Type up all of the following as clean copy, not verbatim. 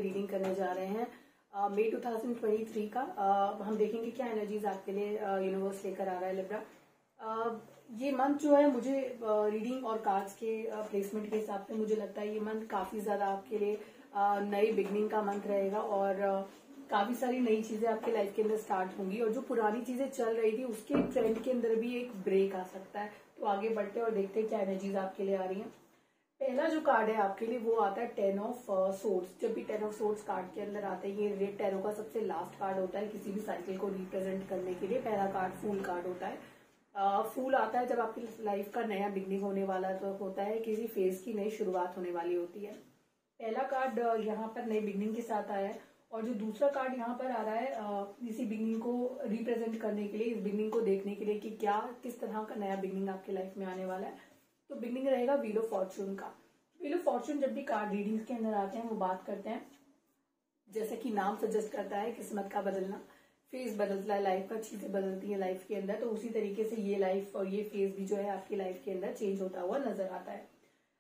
Reading करने जा रहे हैं मई 2023 का। हम देखेंगे क्या एनर्जीज आपके लिए यूनिवर्स लेकर आ रहा है लिब्रा। ये मंथ जो है मुझे रीडिंग और कार्ड्स के प्लेसमेंट के हिसाब से मुझे लगता है ये मंथ काफी ज्यादा आपके लिए नई बिगनिंग का मंथ रहेगा और काफी सारी नई चीजें आपके लाइफ के अंदर स्टार्ट होंगी और जो पुरानी चीजें चल रही थी उसके ट्रेंड के अंदर भी एक ब्रेक आ सकता है। तो आगे बढ़ते हैं और देखते हैं क्या एनर्जीज आपके लिए आ रही हैं। पहला जो कार्ड है आपके लिए वो आता है 10 ऑफ सोर्ड्स। जब भी 10 ऑफ सोर्ड्स कार्ड के अंदर आता है, ये रेड टैरो का सबसे लास्ट कार्ड होता है किसी भी साइकिल को रिप्रेजेंट करने के लिए। पहला कार्ड फूल कार्ड होता है। फूल आता है जब आपकी लाइफ का नया बिगनिंग होने वाला तो होता है, किसी फेज की नई शुरुआत होने वाली होती है। पहला कार्ड यहाँ पर नई बिगनिंग के साथ आया है और जो दूसरा कार्ड यहाँ पर आ रहा है इसी बिगनिंग को रिप्रेजेंट करने के लिए, इस बिगनिंग को देखने के लिए कि क्या किस तरह का नया बिगनिंग आपकी लाइफ में आने वाला है। तो बिगनिंग रहेगा व्हील ऑफ फॉर्चून का। व्हील ऑफ फॉर्चून जब भी कार्ड रीडिंग्स के अंदर आते हैं वो बात करते हैं, जैसे कि नाम सजेस्ट करता है, किस्मत का बदलना, फेज बदलता है लाइफ का, चीजें बदलती है लाइफ के अंदर। तो उसी तरीके से ये लाइफ और ये फेज भी जो है आपकी लाइफ के अंदर चेंज होता हुआ नजर आता है।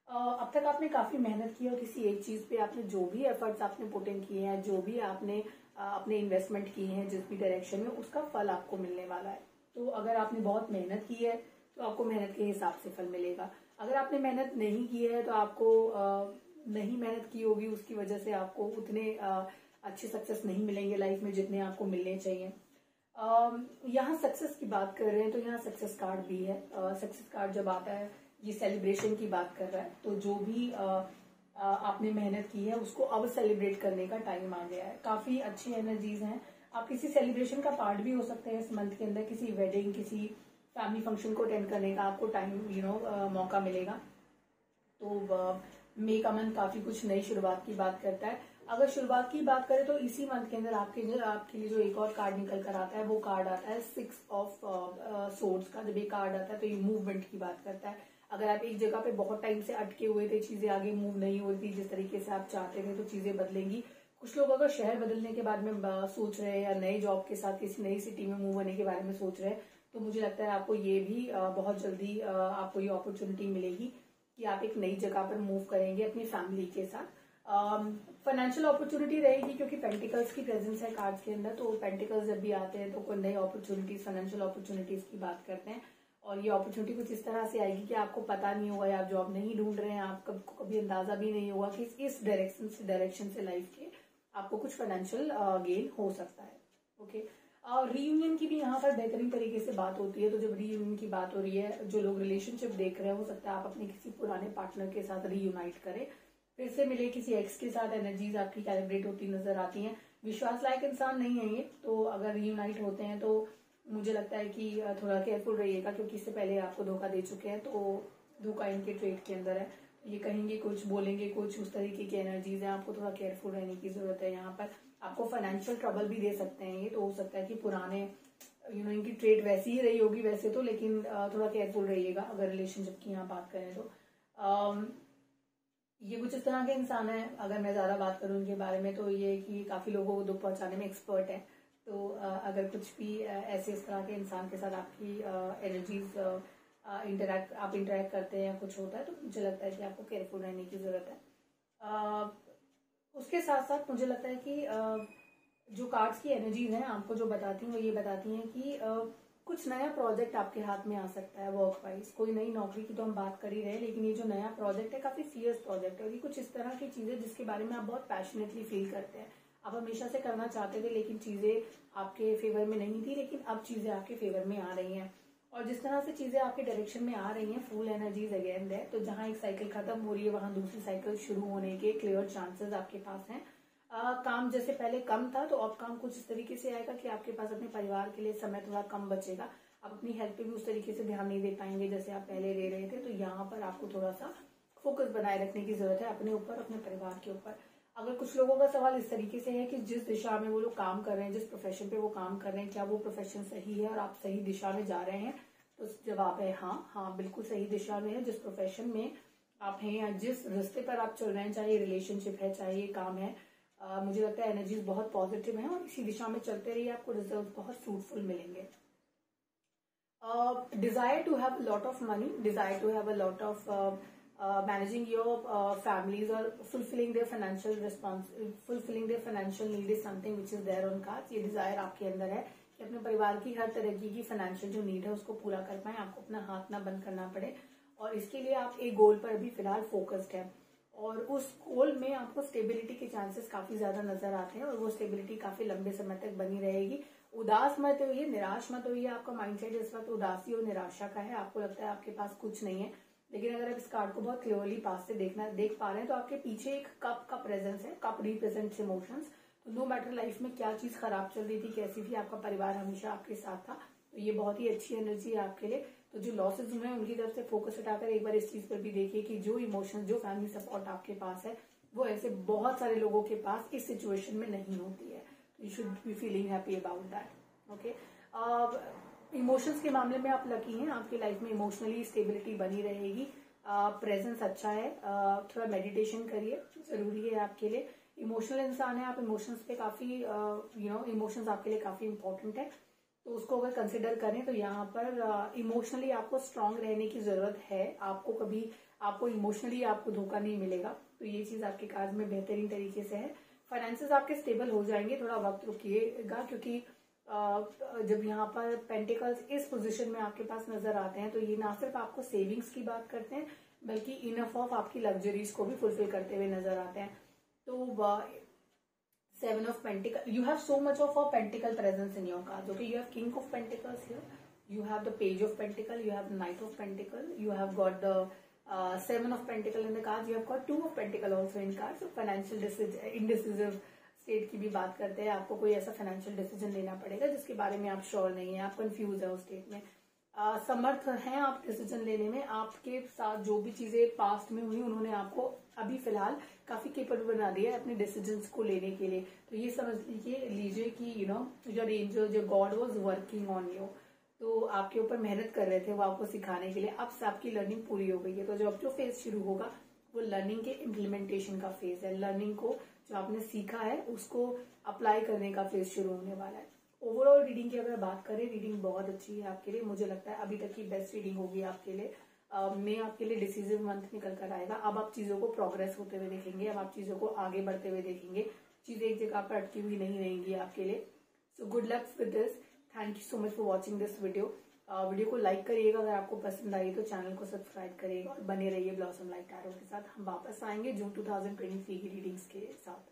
अब तक आपने काफी मेहनत की और किसी एक चीज पे आपने जो भी एफर्ट्स आपने पुट इन किए हैं, जो भी आपने अपने इन्वेस्टमेंट किए हैं जिस भी डायरेक्शन में, उसका फल आपको मिलने वाला है। तो अगर आपने बहुत मेहनत की है तो आपको मेहनत के हिसाब से फल मिलेगा। अगर आपने मेहनत नहीं की है तो आपको नहीं मेहनत की होगी, उसकी वजह से आपको उतने अच्छे सक्सेस नहीं मिलेंगे लाइफ में जितने आपको मिलने चाहिए। यहाँ सक्सेस की बात कर रहे हैं तो यहाँ सक्सेस कार्ड भी है। सक्सेस कार्ड जब आता है ये सेलिब्रेशन की बात कर रहा है। तो जो भी आपने मेहनत की है उसको अब सेलिब्रेट करने का टाइम आ गया है। काफी अच्छी एनर्जीज हैं। आप किसी सेलिब्रेशन का पार्ट भी हो सकते हैं इस मंथ के अंदर, किसी वेडिंग, किसी फैमिली फंक्शन को अटेंड करने का आपको टाइम मौका मिलेगा। तो मई का मंथ काफी कुछ नई शुरुआत की बात करता है। अगर शुरुआत की बात करें तो इसी मंथ के अंदर आपके लिए जो एक और कार्ड निकल कर आता है वो कार्ड आता है 6 ऑफ सोर्ड्स का। जब ये कार्ड आता है तो ये मूवमेंट की बात करता है। अगर आप एक जगह पे बहुत टाइम से अटके हुए थे, चीजें आगे मूव नहीं हो रही थी जिस तरीके से आप चाहते थे, तो चीजें बदलेंगी। कुछ लोग अगर शहर बदलने के बारे में सोच रहे हैं या नए जॉब के साथ किसी नई सिटी में मूव होने के बारे में सोच रहे हैं, तो मुझे लगता है आपको ये भी बहुत जल्दी आपको ये अपॉर्चुनिटी मिलेगी कि आप एक नई जगह पर मूव करेंगे अपनी फैमिली के साथ। फाइनेंशियल अपॉर्चुनिटी रहेगी क्योंकि पेंटिकल्स की प्रेजेंस है कार्ड्स के अंदर। तो पेंटिकल्स जब भी आते हैं तो कोई नई अपॉर्चुनिटीज, फाइनेंशियल अपॉर्चुनिटीज की बात करते हैं और ये अपॉर्चुनिटी कुछ इस तरह से आएगी कि आपको पता नहीं होगा या आप जॉब नहीं ढूंढ रहे हैं, आपको कभी अंदाजा भी नहीं होगा कि इस डायरेक्शन से लाइफ के आपको कुछ फाइनेंशियल गेन हो सकता है। ओके, रीयूनियन की भी यहाँ पर बेहतरीन तरीके से बात होती है। तो जब रीयूनियन की बात हो रही है, जो लोग रिलेशनशिप देख रहे हैं, हो सकता है आप अपने किसी पुराने पार्टनर के साथ रीयूनाइट करें, फिर से मिले किसी एक्स के साथ। एनर्जीज आपकी कैलिब्रेट होती नजर आती हैं। विश्वास लायक इंसान नहीं है ये, तो अगर रीयूनाइट होते हैं तो मुझे लगता है कि थोड़ा केयरफुल रहिएगा क्योंकि इससे पहले आपको धोखा दे चुके हैं। तो धोखा इनके ट्रेड के अंदर है। ये कहेंगे कुछ, बोलेंगे कुछ, उस तरीके की एनर्जीज है। आपको थोड़ा केयरफुल रहने की जरूरत है। यहाँ पर आपको फाइनेंशियल ट्रबल भी दे सकते हैं ये। तो हो सकता है कि पुराने इनकी ट्रेड वैसी ही रही होगी वैसे तो, लेकिन थोड़ा केयरफुल रहिएगा अगर रिलेशनशिप की यहाँ बात करें तो। ये कुछ इस तरह के इंसान है, अगर मैं ज्यादा बात करूं इनके बारे में तो ये कि काफी लोगों को दुख पहुंचाने में एक्सपर्ट है। तो अगर कुछ भी ऐसे इस तरह के इंसान के साथ आपकी एनर्जीज आप इंटरेक्ट करते हैं या कुछ होता है तो मुझे लगता है कि आपको केयरफुल रहने की जरूरत है। उसके साथ साथ मुझे लगता है कि जो कार्ड्स की एनर्जीज हैं आपको जो बताती हैं वो ये बताती हैं कि कुछ नया प्रोजेक्ट आपके हाथ में आ सकता है वर्क वाइज। कोई नई नौकरी की तो हम बात कर ही रहे हैं, लेकिन ये जो नया प्रोजेक्ट है काफी सीरियस प्रोजेक्ट है और ये कुछ इस तरह की चीजें जिसके बारे में आप बहुत पैशनेटली फील करते हैं। आप हमेशा से करना चाहते थे लेकिन चीजें आपके फेवर में नहीं थी, लेकिन अब चीजें आपके फेवर में आ रही हैं। और जिस तरह से चीजें आपके डायरेक्शन में आ रही हैं, फुल एनर्जीज अगेन है। तो जहां एक साइकिल खत्म हो रही है वहां दूसरी साइकिल शुरू होने के क्लियर चांसेस आपके पास हैं। काम जैसे पहले कम था तो अब काम कुछ इस तरीके से आएगा कि आपके पास अपने परिवार के लिए समय थोड़ा कम बचेगा। आप अपनी हेल्थ पे भी उस तरीके से ध्यान नहीं दे पाएंगे जैसे आप पहले दे रहे थे। तो यहाँ पर आपको थोड़ा सा फोकस बनाए रखने की जरूरत है अपने ऊपर, अपने परिवार के ऊपर। अगर कुछ लोगों का सवाल इस तरीके से है कि जिस दिशा में वो लोग काम कर रहे हैं, जिस प्रोफेशन पे वो काम कर रहे हैं, क्या वो प्रोफेशन सही है और आप सही दिशा में जा रहे हैं, तो जवाब है हाँ, बिल्कुल सही दिशा में है। जिस प्रोफेशन में आप हैं या जिस रास्ते पर आप चल रहे हैं, चाहे रिलेशनशिप है चाहे ये काम है, मुझे लगता है एनर्जीज बहुत पॉजिटिव है और इसी दिशा में चलते रहिए, आपको रिजल्ट बहुत फ्रूटफुल मिलेंगे। desire to have a lot of money, desire to have a lot of managing your families और fulfilling their financial need is something which is there on cards. ये डिजायर आपके अंदर है कि अपने परिवार की हर तरह की फाइनेंशियल जो नीड है उसको पूरा कर पाए, आपको अपना हाथ ना बंद करना पड़े, और इसके लिए आप एक गोल पर अभी फिलहाल फोकस्ड है, और उस गोल में आपको स्टेबिलिटी के चांसेस काफी ज्यादा नजर आते हैं, और वो स्टेबिलिटी काफी लंबे समय तक बनी रहेगी। उदास मत होइए, निराश मत होइए। आपका माइंडसेट इस वक्त उदासी और निराशा का है, आपको लगता है आपके पास कुछ नहीं है, लेकिन अगर आप इस कार्ड को बहुत क्लियरली पास से देख पा रहे हैं तो आपके पीछे एक कप का प्रेजेंस है। Cup represents emotions. तो नो मैटर लाइफ में क्या चीज खराब चल रही थी, कैसी भी, आपका परिवार हमेशा आपके साथ था। तो ये बहुत ही अच्छी एनर्जी है आपके लिए। तो जो लॉसेज हुए हैं उनकी तरफ से फोकस हटाकर एक बार इस चीज पर भी देखिए कि जो इमोशंस, जो फैमिली सपोर्ट आपके पास है, वो ऐसे बहुत सारे लोगों के पास इस सिचुएशन में नहीं होती है। You should be feeling happy about that. Okay, emotions के मामले में आप लकी हैं, आपकी लाइफ में इमोशनली स्टेबिलिटी बनी रहेगी। प्रेजेंस अच्छा है, थोड़ा मेडिटेशन करिए, जरूरी है आपके लिए। इमोशनल इंसान है आप, इमोशंस पे काफी इमोशंस आपके लिए काफी इंपॉर्टेंट है, तो उसको अगर कंसिडर करें तो यहाँ पर इमोशनली आपको स्ट्रांग रहने की जरूरत है। आपको इमोशनली आपको धोखा नहीं मिलेगा, तो ये चीज आपके कार्ड में बेहतरीन तरीके से है। फाइनेंसेस आपके स्टेबल हो जाएंगे, थोड़ा वक्त रुकिएगा, क्योंकि जब यहाँ पर पेंटिकल्स इस पोजीशन में आपके पास नजर आते हैं तो ये ना सिर्फ आपको सेविंग्स की बात करते हैं, बल्कि इनफ ऑफ आपकी लग्जरीज को भी फुलफिल करते हुए नजर आते हैं। तो 7 of Pentacles, you have so much of a pentacle presence in your cards. Okay, you have King of Pentacles here, you have the Page of Pentacle, you have Knight of Pentacle, you have got the 7 of Pentacle in the cards, you have got 2 of Pentacle also in cards. So financial indecisive state की भी बात करते हैं, आपको कोई ऐसा financial decision लेना पड़ेगा जिसके बारे में आप श्योर नहीं है, आप कंफ्यूज है उस स्टेट में। समर्थ हैं आप डिसीजन लेने में, आपके साथ जो भी चीजें पास्ट में हुई उन्होंने आपको अभी फिलहाल काफी केपेबल बना दिया है अपने डिसीजंस को लेने के लिए। तो ये समझ लीजिए कि your angel, your God was working on you, तो आपके ऊपर मेहनत कर रहे थे वो आपको सिखाने के लिए। अब से आपकी लर्निंग पूरी हो गई है, तो जो फेज शुरू होगा वो लर्निंग के इम्प्लीमेंटेशन का फेज है। लर्निंग को, जो आपने सीखा है उसको अप्लाई करने का फेज शुरू होने वाला है। ओवरऑल रीडिंग की अगर बात करें, रीडिंग बहुत अच्छी है आपके लिए, मुझे लगता है अभी तक की बेस्ट रीडिंग होगी आपके लिए। मैं आपके लिए डिसीजिव मंथ निकल कर आएगा। अब आप चीजों को प्रोग्रेस होते हुए देखेंगे, अब आप चीजों को आगे बढ़ते हुए देखेंगे, चीजें एक जगह पर अटकी हुई नहीं रहेंगी आपके लिए। So good luck with this, thank you so much for watching this video. Video को लाइक करिएगा, अगर आपको पसंद आई तो चैनल को सब्सक्राइब करिएगा और बने रहिए ब्लॉसम लाइट टैरो के साथ। हम वापस आएंगे जून 2023 की रीडिंग्स के साथ।